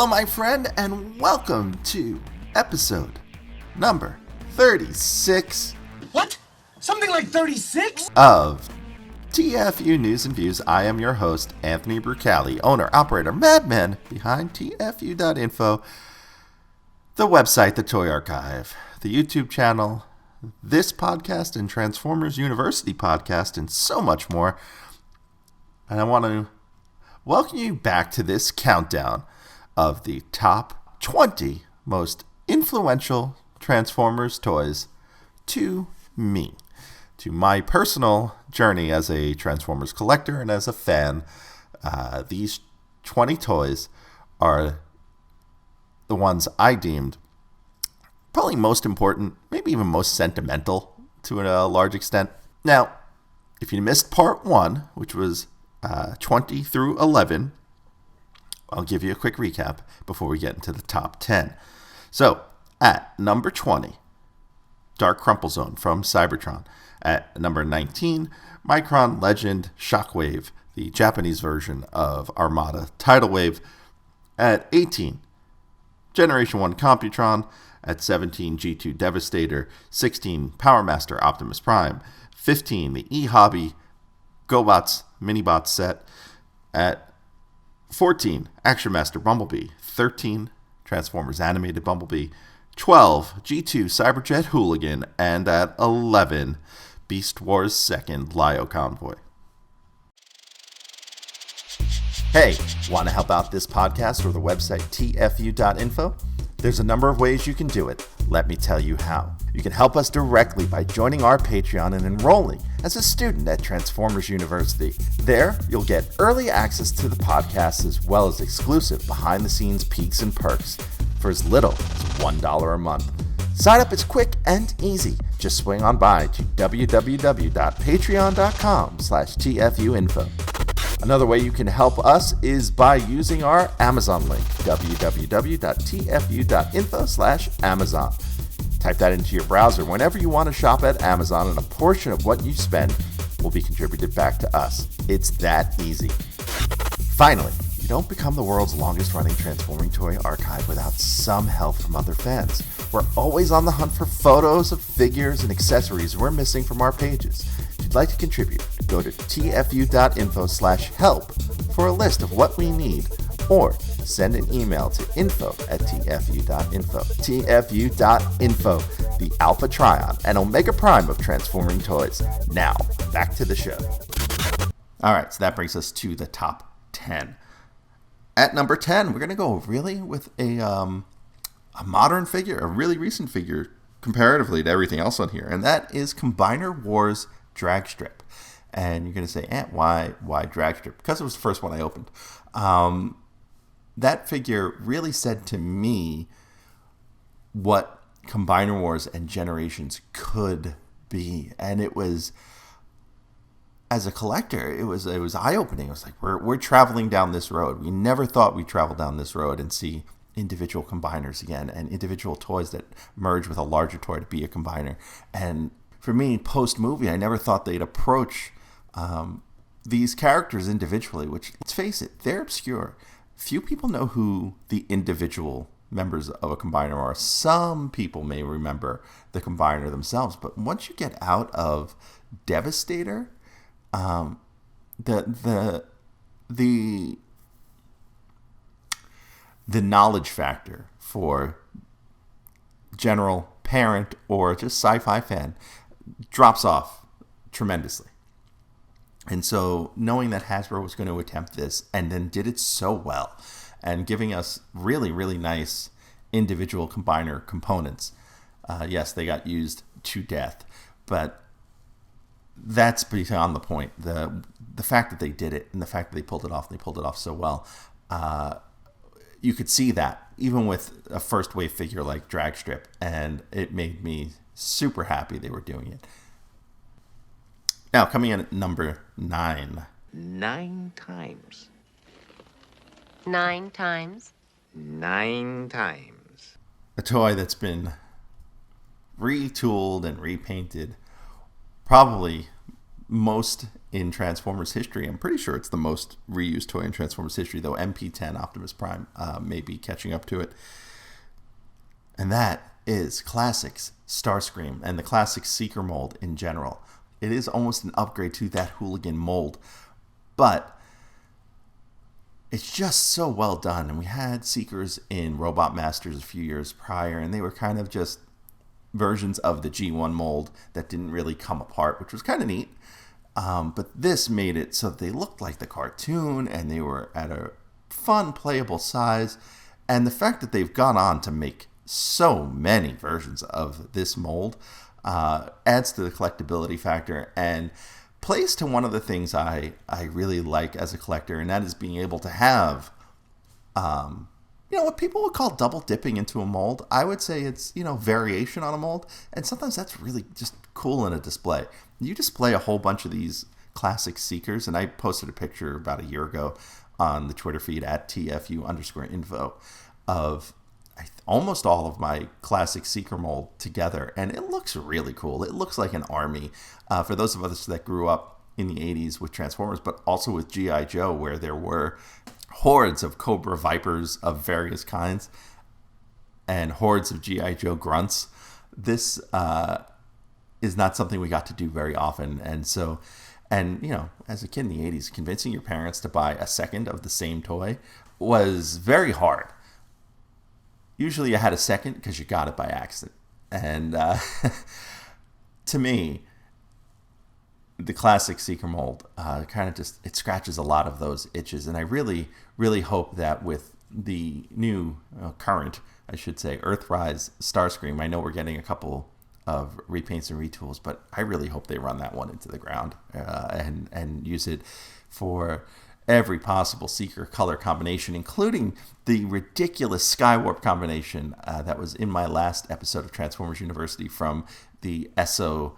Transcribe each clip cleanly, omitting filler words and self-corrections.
Hello, my friend, and welcome to episode number 36. What? Something like 36? Of TFU News and Views. I am your host, Anthony Brucali, owner, operator, madman behind TFU.INFO, the website, the Toy Archive, the YouTube channel, this podcast, and Transformers University podcast, and so much more. And I want to welcome you back to this countdown of the top 20 most influential Transformers toys to me, to my personal journey as a Transformers collector and as a fan. These 20 toys are the ones I deemed probably most important, maybe even most sentimental to a large extent. Now, if you missed part 1, which was 20 through 11, I'll give you a quick recap before we get into the top 10. So, at number 20, Dark Crumple Zone from Cybertron. At number 19, Micron Legend Shockwave, the Japanese version of Armada Tidal Wave. At 18, Generation 1 Computron. At 17, G2 Devastator. 16, Power Master Optimus Prime. 15, the E-Hobby GoBots Minibots set. At 14, Action Master Bumblebee. 13, Transformers Animated Bumblebee. 12, G2 Cyberjet Hooligan. And at 11, Beast Wars 2nd Lio Convoy. Hey, want to help out this podcast or the website TFU.INFO? There's a number of ways you can do it. Let me tell you how. You can help us directly by joining our Patreon and enrolling as a student at Transformers University. There, you'll get early access to the podcast as well as exclusive behind-the-scenes peeks and perks for as little as $1 a month. Sign up is quick and easy. Just swing on by to www.patreon.com/TFUInfo. Another way you can help us is by using our Amazon link, www.tfu.info/Amazon. Type that into your browser whenever you want to shop at Amazon, and a portion of what you spend will be contributed back to us. It's that easy. Finally, you don't become the world's longest running transforming toy archive without some help from other fans. We're always on the hunt for photos of figures and accessories we're missing from our pages. If you'd like to contribute, go to tfu.info/help for a list of what we need, or send an email to info@tfu.info. tfu.info, the Alpha Trion and Omega Prime of transforming toys. Now, back to the show. All right, so that brings us to the top 10. At number 10, we're going to go really with a modern figure, a really recent figure comparatively to everything else on here, and that is Combiner Wars Drag Strip. And you're going to say, why Drag Strip? Because it was the first one I opened. That figure really said to me what Combiner Wars and Generations could be, and it was, as a collector, it was eye-opening. It was like, we're traveling down this road. We never thought we'd travel down this road and see individual combiners again, and individual toys that merge with a larger toy to be a combiner. And for me, post-movie, I never thought they'd approach these characters individually, which, let's face it, they're obscure. Few people know who the individual members of a combiner are. Some people may remember the combiner themselves, but once you get out of Devastator, the knowledge factor for general parent or just sci-fi fan drops off tremendously. And so knowing that Hasbro was going to attempt this and then did it so well and giving us really, really nice individual combiner components. Yes, they got used to death, but that's beyond the point. The fact that they did it and the fact that they pulled it off so well, you could see that even with a first wave figure like Drag Strip, and it made me super happy they were doing it. Now, coming in at number 9. 9 times. 9 times. 9 times. A toy that's been retooled and repainted probably most in Transformers history. I'm pretty sure it's the most reused toy in Transformers history, though MP10 Optimus Prime may be catching up to it. And that is Classics Starscream and the Classic Seeker mold in general. It is almost an upgrade to that Hooligan mold, but it's just so well done. And we had Seekers in Robot Masters a few years prior, and they were kind of just versions of the G1 mold that didn't really come apart, which was kind of neat. But this made it so they looked like the cartoon, and they were at a fun, playable size. And the fact that they've gone on to make so many versions of this mold adds to the collectability factor and plays to one of the things I really like as a collector, and that is being able to have what people would call double dipping into a mold. I would say it's, variation on a mold, and sometimes that's really just cool in a display. You display a whole bunch of these classic Seekers, and I posted a picture about a year ago on the Twitter feed at TFU.INFO of almost all of my classic Seeker mold together, and it looks really cool. It looks like an army. For those of us that grew up in the 80s with Transformers, but also with G.I. Joe, where there were hordes of Cobra Vipers of various kinds and hordes of G.I. Joe grunts. This is not something we got to do very often. And so, as a kid in the 80s, convincing your parents to buy a second of the same toy was very hard. Usually you had a second because you got it by accident. And to me, the classic Seeker mold kind of just, it scratches a lot of those itches. And I really, really hope that with the new, current, I should say, Earthrise Starscream, I know we're getting a couple of repaints and retools, but I really hope they run that one into the ground and use it for every possible Seeker color combination, including the ridiculous Skywarp combination that was in my last episode of Transformers University from the ESO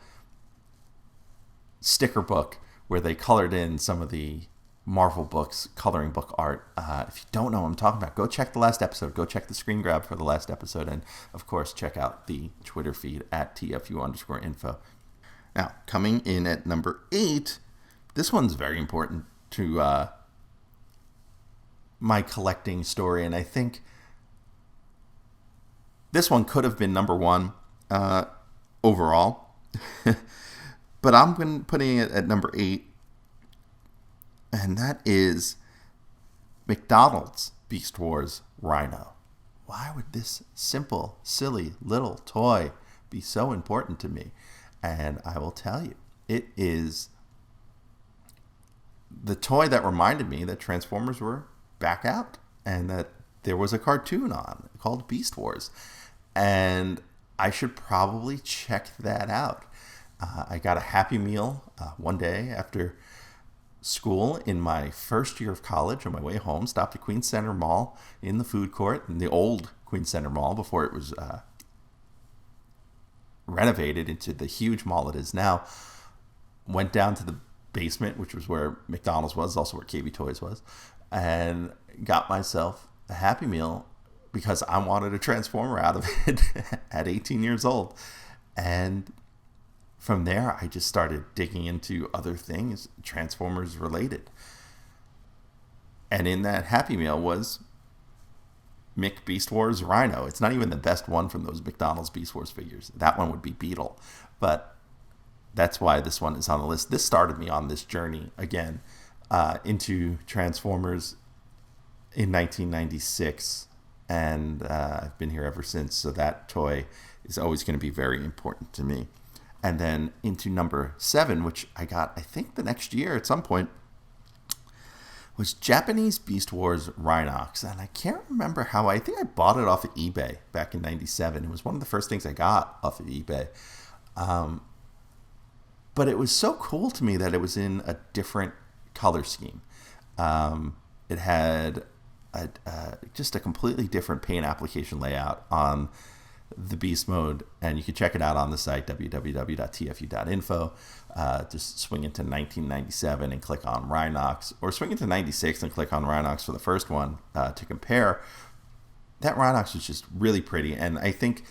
sticker book, where they colored in some of the Marvel books, coloring book art. If you don't know what I'm talking about, go check the last episode. Go check the screen grab for the last episode. And, of course, check out the Twitter feed at TFU_info. Now, coming in at number 8, this one's very important to my collecting story. And I think this one could have been number 1 overall. But I'm putting it at number 8. And that is McDonald's Beast Wars Rhino. Why would this simple, silly little toy be so important to me? And I will tell you, it is the toy that reminded me that Transformers were back out and that there was a cartoon on called Beast Wars. And I should probably check that out. I got a Happy Meal one day after school in my first year of college on my way home. Stopped at Queens Center Mall in the food court, in the old Queens Center Mall before it was renovated into the huge mall it is now. Went down to the basement, which was where McDonald's was, also where KB Toys was, and got myself a Happy Meal because I wanted a Transformer out of it at 18 years old. And from there, I just started digging into other things Transformers related. And in that Happy Meal was Mick Beast Wars Rhino. It's not even the best one from those McDonald's Beast Wars figures. That one would be Beetle. But that's why this one is on the list. This started me on this journey again into Transformers in 1996. And I've been here ever since. So that toy is always going to be very important to me. And then into number 7, which I got, I think, the next year at some point, was Japanese Beast Wars Rhinox. And I can't remember how. I think I bought it off of eBay back in 97. It was one of the first things I got off of eBay. But it was so cool to me that it was in a different color scheme. It had just a completely different paint application layout on the Beast mode, and you can check it out on the site www.tfu.info. Just swing into 1997 and click on Rhinox, or swing into 96 and click on Rhinox for the first one to compare. That Rhinox was just really pretty, and I think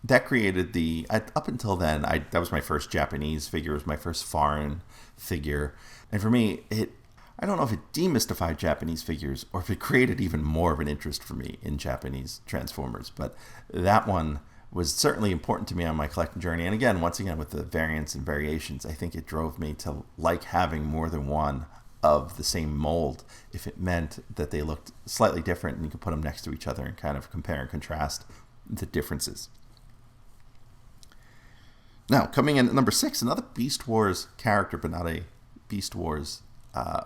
that created up until then, that was my first Japanese figure, it was my first foreign figure. And for me, I don't know if it demystified Japanese figures or if it created even more of an interest for me in Japanese Transformers. But that one was certainly important to me on my collecting journey. And again, once again, with the variants and variations, I think it drove me to like having more than one of the same mold if it meant that they looked slightly different and you could put them next to each other and kind of compare and contrast the differences. Now, coming in at number 6, another Beast Wars character, but not a Beast Wars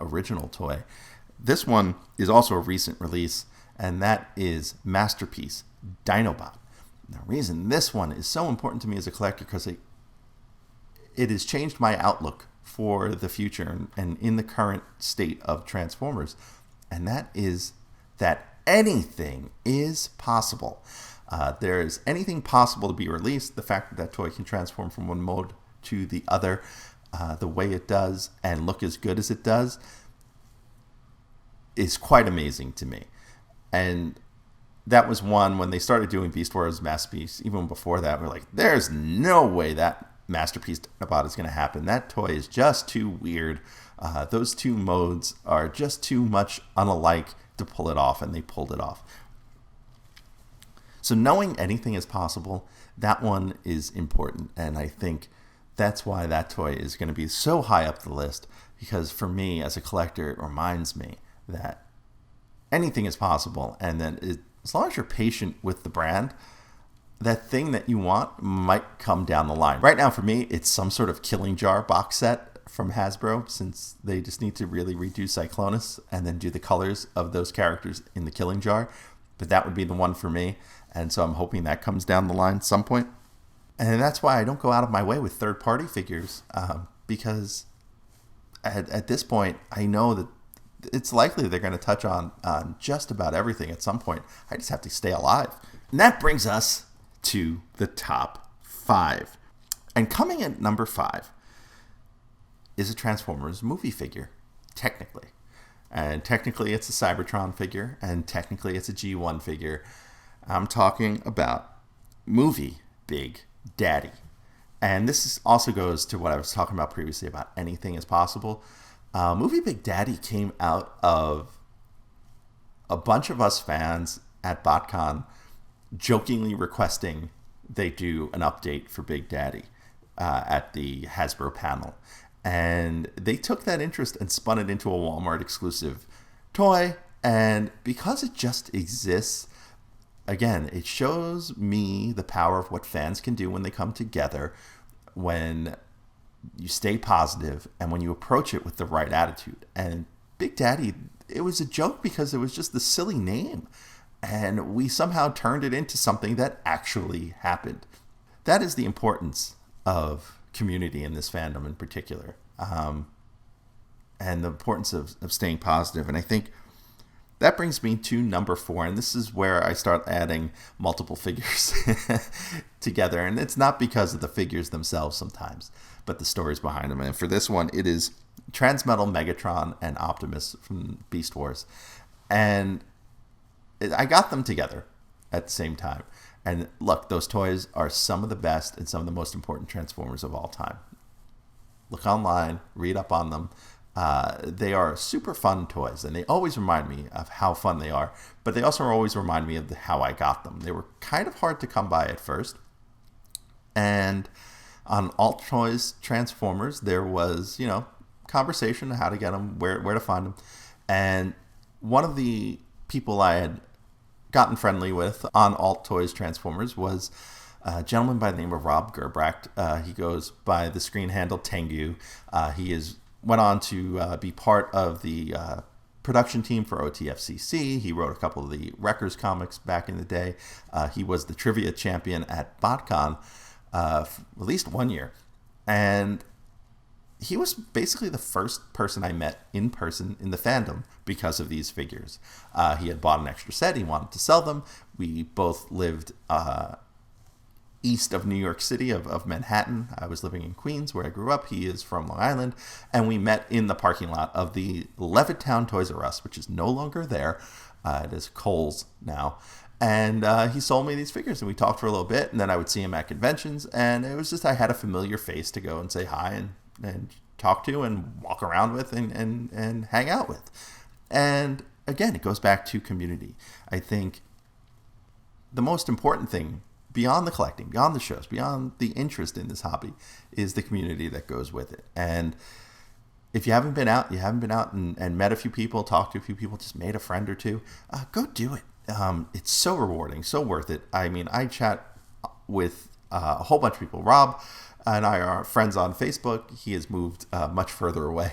original toy. This one is also a recent release, and that is Masterpiece Dinobot. The reason this one is so important to me as a collector because it has changed my outlook for the future and in the current state of Transformers, and that is that anything is possible. There is anything possible to be released. The fact that that toy can transform from one mode to the other, the way it does, and look as good as it does, is quite amazing to me. And that was one, when they started doing Beast Wars Masterpiece, even before that, we're like, there's no way that Masterpiece Dinobot is going to happen. That toy is just too weird. Those two modes are just too much unalike to pull it off, and they pulled it off. So knowing anything is possible, that one is important, and I think that's why that toy is going to be so high up the list, because for me as a collector, it reminds me that anything is possible, and then as long as you're patient with the brand, that thing that you want might come down the line. Right now for me, it's some sort of Killing Jar box set from Hasbro, since they just need to really redo Cyclonus and then do the colors of those characters in the Killing Jar. But that would be the one for me, and so I'm hoping that comes down the line at some point. And that's why I don't go out of my way with third-party figures, because at this point, I know that it's likely they're going to touch on just about everything at some point. I just have to stay alive. And that brings us to the top 5. And coming at number 5 is a Transformers movie figure, technically. And technically it's a Cybertron figure, and technically it's a G1 figure. I'm talking about movie Big Daddy. And this also goes to what I was talking about previously about anything is possible. Movie Big Daddy came out of a bunch of us fans at BotCon jokingly requesting they do an update for Big Daddy at the Hasbro panel. And they took that interest and spun it into a Walmart exclusive toy. And because it just exists, again, it shows me the power of what fans can do when they come together, when you stay positive and when you approach it with the right attitude. And Big Daddy, it was a joke because it was just the silly name. And we somehow turned it into something that actually happened. That is the importance of community in this fandom in particular, and the importance of staying positive. And I think that brings me to number 4, and this is where I start adding multiple figures together. And it's not because of the figures themselves sometimes, but the stories behind them. And for this one, it is Transmetal, Megatron, and Optimus from Beast Wars. And I got them together at the same time. And look, those toys are some of the best and some of the most important Transformers of all time. Look online, read up on them. They are super fun toys, and they always remind me of how fun they are, but they also always remind me of how I got them. They were kind of hard to come by at first. And on Alt Toys Transformers, there was, conversation on how to get them, where to find them. And one of the people I had gotten friendly with on Alt Toys Transformers was a gentleman by the name of Rob Gerbracht. He goes by the screen handle Tengu. He went on to be part of the production team for OTFCC. He wrote a couple of the Wreckers comics back in the day. He was the trivia champion at BotCon for at least 1 year. And he was basically the first person I met in person in the fandom because of these figures. He had bought an extra set. He wanted to sell them. We both lived east of New York City, of Manhattan. I was living in Queens, where I grew up. He is from Long Island. And we met in the parking lot of the Levittown Toys R Us, which is no longer there. It is Kohl's now. And he sold me these figures, and we talked for a little bit, and then I would see him at conventions, and it was just I had a familiar face to go and say hi and talk to and walk around with and hang out with. And again, it goes back to community. I think the most important thing beyond the collecting, beyond the shows, beyond the interest in this hobby is the community that goes with it. And if you haven't been out and met a few people, talked to a few people, just made a friend or two, go do it. It's so rewarding, so worth it. I mean, I chat with a whole bunch of people. Rob and I are friends on Facebook. He has moved much further away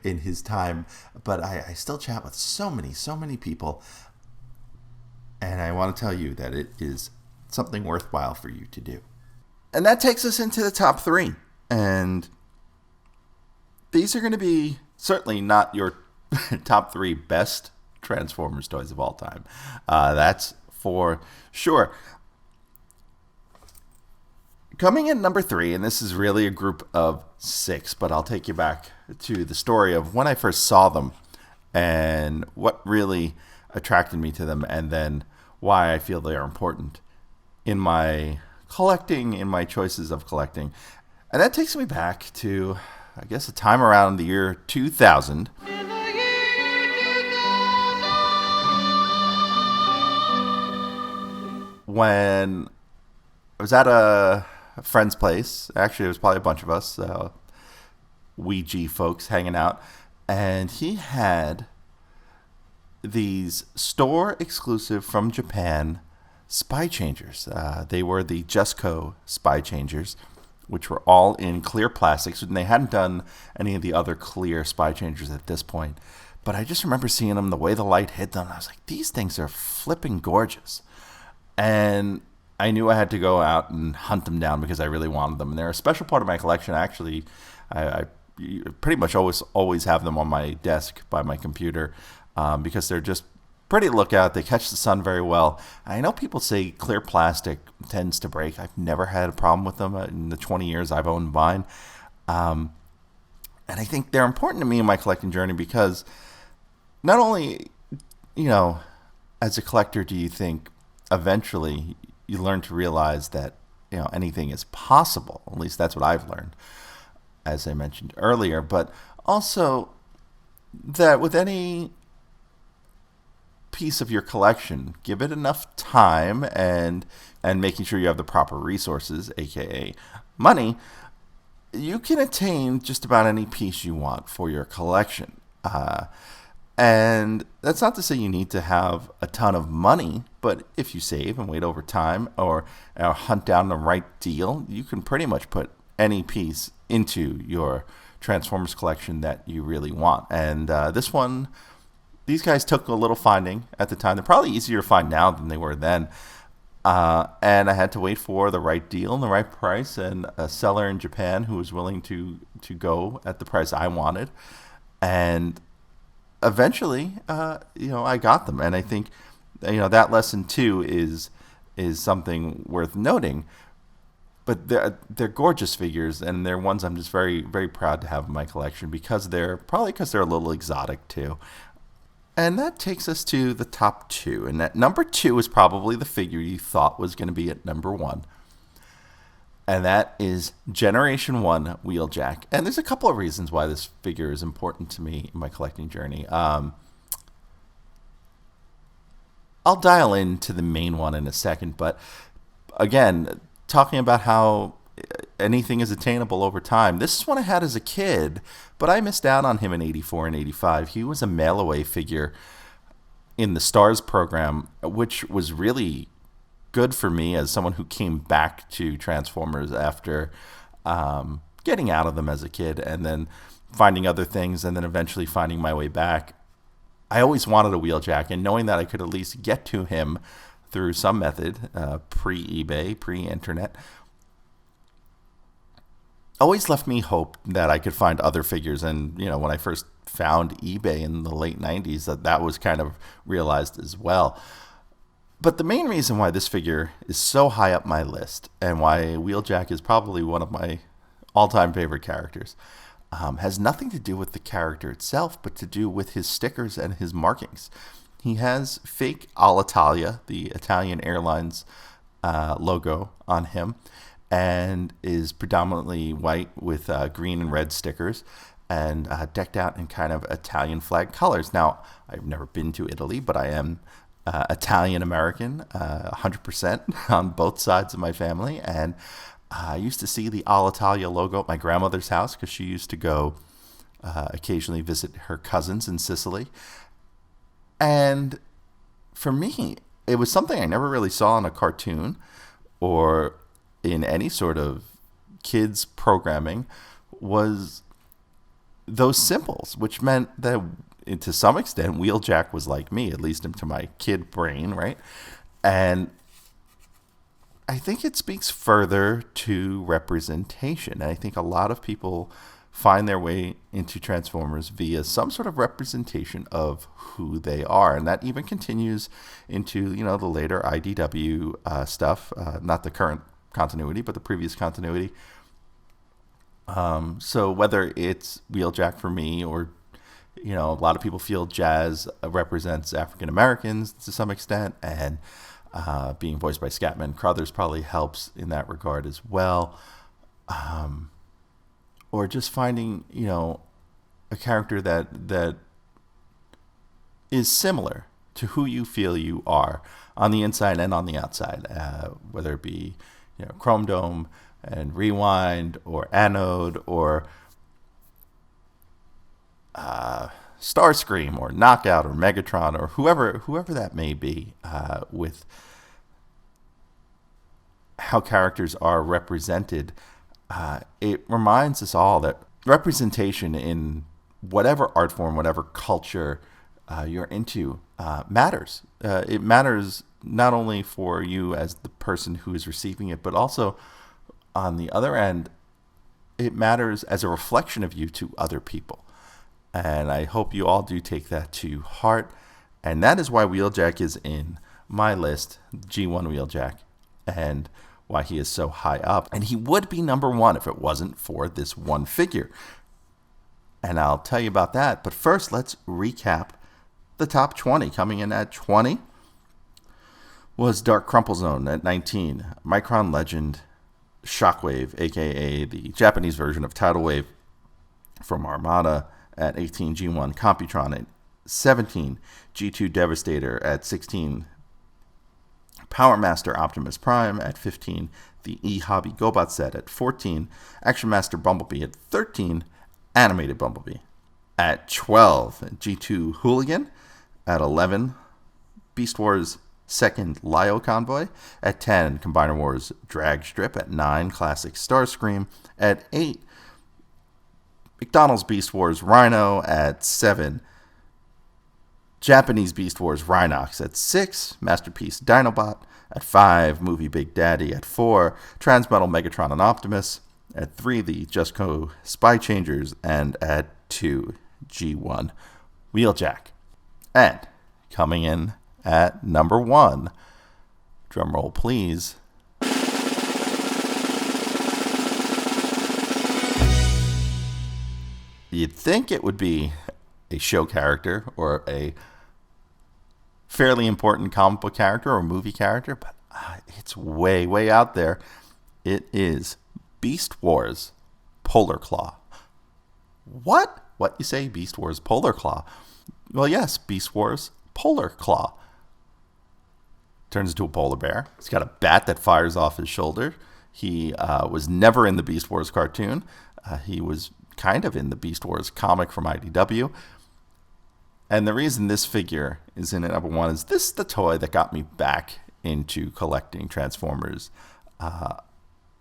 in his time, but I still chat with so many people. And I want to tell you that it is something worthwhile for you to do. And that takes us into the top 3. And these are going to be certainly not your top 3 best Transformers toys of all time. That's for sure. Coming in number 3, and this is really a group of 6, but I'll take you back to the story of when I first saw them and what really attracted me to them, and then why I feel they are important in my collecting, in my choices of collecting. And that takes me back to, I guess, a time around the year 2000. When I was at a friend's place. Actually, it was probably a bunch of us, Ouija folks hanging out. And he had these store exclusive from Japan spy changers. They were the Justco spy changers, which were all in clear plastics. And they hadn't done any of the other clear spy changers at this point. But I just remember seeing them, the way the light hit them. I was like, these things are flipping gorgeous. And I knew I had to go out and hunt them down because I really wanted them. And they're a special part of my collection. Actually, I pretty much always have them on my desk by my computer because they're just pretty to look at. They catch the sun very well. I know people say clear plastic tends to break. I've never had a problem with them in the 20 years I've owned mine. And I think they're important to me in my collecting journey because not only, as a collector, do you think eventually you learn to realize that, anything is possible. At least that's what I've learned, as I mentioned earlier. But also that with any piece of your collection, give it enough time and making sure you have the proper resources, aka money, you can attain just about any piece you want for your collection. And that's not to say you need to have a ton of money, but if you save and wait over time or hunt down the right deal, you can pretty much put any piece into your Transformers collection that you really want. And these guys took a little finding at the time. They're probably easier to find now than they were then. And I had to wait for the right deal and the right price and a seller in Japan who was willing to go at the price I wanted. And eventually, I got them. And I think, that lesson too is something worth noting. But they're gorgeous figures, and they're ones I'm just very, very proud to have in my collection because they're a little exotic too. And that takes us to the top 2. And that number 2 is probably the figure you thought was going to be at number 1. And that is Generation 1 Wheeljack. And there's a couple of reasons why this figure is important to me in my collecting journey. I'll dial into the main one in a second. But again, talking about how anything is attainable over time. This is one I had as a kid, but I missed out on him in 84 and 85. He was a mail-away figure in the STARS program, which was really good for me as someone who came back to Transformers after getting out of them as a kid and then finding other things and then eventually finding my way back. I always wanted a Wheeljack, and knowing that I could at least get to him through some method, pre-eBay, pre-internet, always left me hope that I could find other figures. And, when I first found eBay in the late 90s, that was kind of realized as well. But the main reason why this figure is so high up my list and why Wheeljack is probably one of my all-time favorite characters has nothing to do with the character itself, but to do with his stickers and his markings. He has fake Alitalia, the Italian Airlines logo on him, and is predominantly white with green and red stickers, and decked out in kind of Italian flag colors. Now, I've never been to Italy, but I am Italian American, 100% on both sides of my family, and I used to see the Alitalia logo at my grandmother's house because she used to go occasionally visit her cousins in Sicily. And for me, it was something I never really saw in a cartoon or in any sort of kids programming, was those symbols, which meant that to some extent Wheeljack was like me, at least to my kid brain, right? And I think it speaks further to representation. And I think a lot of people find their way into Transformers via some sort of representation of who they are. And that even continues into, the later IDW stuff, not the current continuity, but the previous continuity. So whether it's Wheeljack for me, or, a lot of people feel Jazz represents African Americans to some extent, and being voiced by Scatman Crothers probably helps in that regard as well. Or just finding, a character that is similar to who you feel you are on the inside and on the outside, whether it be, Chrome Dome and Rewind, or Anode, or Starscream, or Knockout, or Megatron, or whoever that may be, with how characters are represented. It reminds us all that representation in whatever art form, whatever culture you're into, matters. It matters not only for you as the person who is receiving it, but also on the other end, it matters as a reflection of you to other people. And I hope you all do take that to heart. And that is why Wheeljack is in my list, G1 Wheeljack, and why he is so high up. And he would be number one if it wasn't for this one figure. And I'll tell you about that. But first, let's recap the top 20. Coming in at 20 was Dark Crumple Zone at 19. Micron Legend Shockwave, a.k.a. the Japanese version of Tidal Wave from Armada, at 18. G1 Computron at 17. G2 Devastator at 16. Power Master Optimus Prime at 15. The E-Hobby GoBot set at 14. Action Master Bumblebee at 13. Animated Bumblebee at 12. G2 Hooligan at 11. Beast Wars Second Lio Convoy at 10. Combiner Wars Drag Strip at 9. Classic Starscream at 8. McDonald's Beast Wars Rhino at 7. Japanese Beast Wars Rhinox at 6. Masterpiece Dinobot at 5. Movie Big Daddy at 4. Transmetal Megatron and Optimus at 3. The Justco Spy Changers, and at 2. G1 Wheeljack. And coming in at number 1, drumroll please, you'd think it would be a show character or a fairly important comic book character or movie character, but it's way, way out there. It is Beast Wars Polar Claw. What? What you say, Beast Wars Polar Claw? Well, yes, Beast Wars Polar Claw. Turns into a polar bear. He's got a bat that fires off his shoulder. He was never in the Beast Wars cartoon. He was kind of in the Beast Wars comic from IDW. And the reason this figure is in at number 1 is this is the toy that got me back into collecting Transformers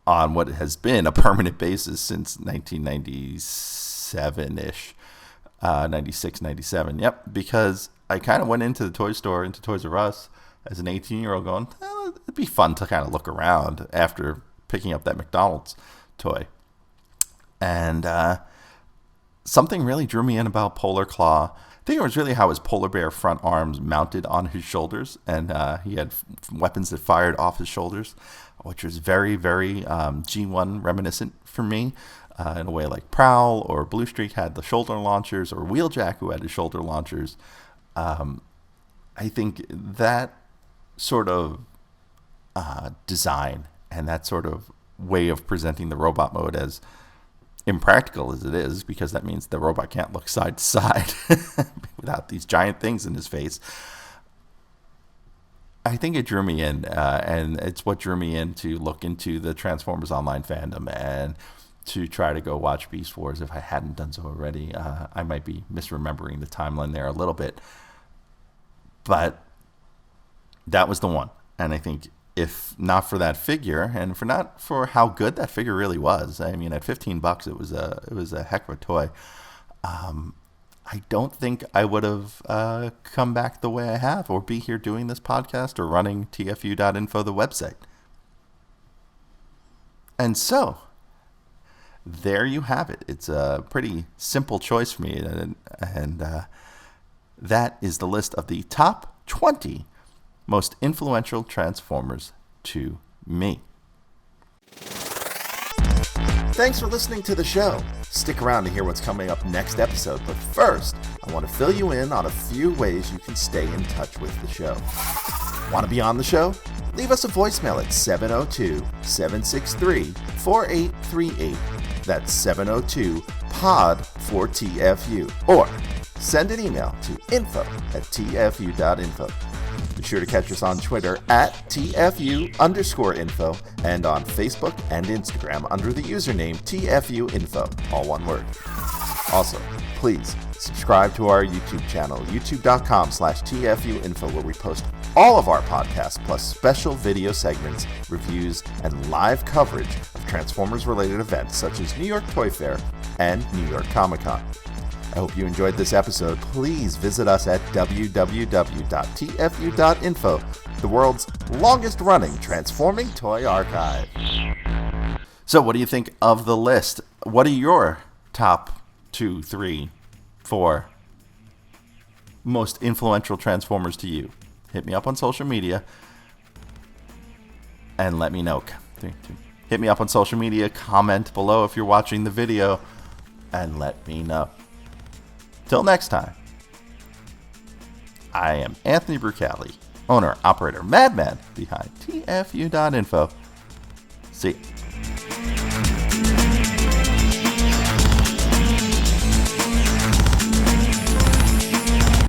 on what has been a permanent basis since 1997-ish, 96, 97. Yep, because I kind of went into the toy store, into Toys R Us, as an 18-year-old going, it'd be fun to kind of look around after picking up that McDonald's toy. And something really drew me in about Polar Claw. I think it was really how his polar bear front arms mounted on his shoulders, and he had weapons that fired off his shoulders, which was very, very G1 reminiscent for me, in a way like Prowl or Blue Streak had the shoulder launchers, or Wheeljack, who had the shoulder launchers. I think that sort of design and that sort of way of presenting the robot mode, as impractical as it is, because that means the robot can't look side to side without these giant things in his face, I think it drew me in, and it's what drew me in to look into the Transformers Online fandom and to try to go watch Beast Wars if I hadn't done so already. I might be misremembering the timeline there a little bit, but that was the one. And I think if not for that figure, and not for how good that figure really was, I mean, at $15, it was a heck of a toy. I don't think I would have come back the way I have, or be here doing this podcast, or running TFU.info, the website. And so, there you have it. It's a pretty simple choice for me, and that is the list of the top 20 most influential Transformers to me. Thanks for listening to the show. Stick around to hear what's coming up next episode, but first, I want to fill you in on a few ways you can stay in touch with the show. Want to be on the show? Leave us a voicemail at 702-763-4838. That's 702-POD-4TFU. Or send an email to info@tfu.info. Be sure to catch us on Twitter at TFU_info and on Facebook and Instagram under the username TFU.info, all one word. Also, please subscribe to our YouTube channel, youtube.com/TFU.info, where we post all of our podcasts, plus special video segments, reviews, and live coverage of Transformers-related events such as New York Toy Fair and New York Comic Con. I hope you enjoyed this episode. Please visit us at www.tfu.info, the world's longest-running transforming toy archive. So what do you think of the list? What are your top 2, 3, 4 most influential Transformers to you? Hit me up on social media and let me know. Hit me up on social media, comment below if you're watching the video, and let me know. Till next time, I am Anthony Brucali, owner, operator, madman behind TFU.info. See ya.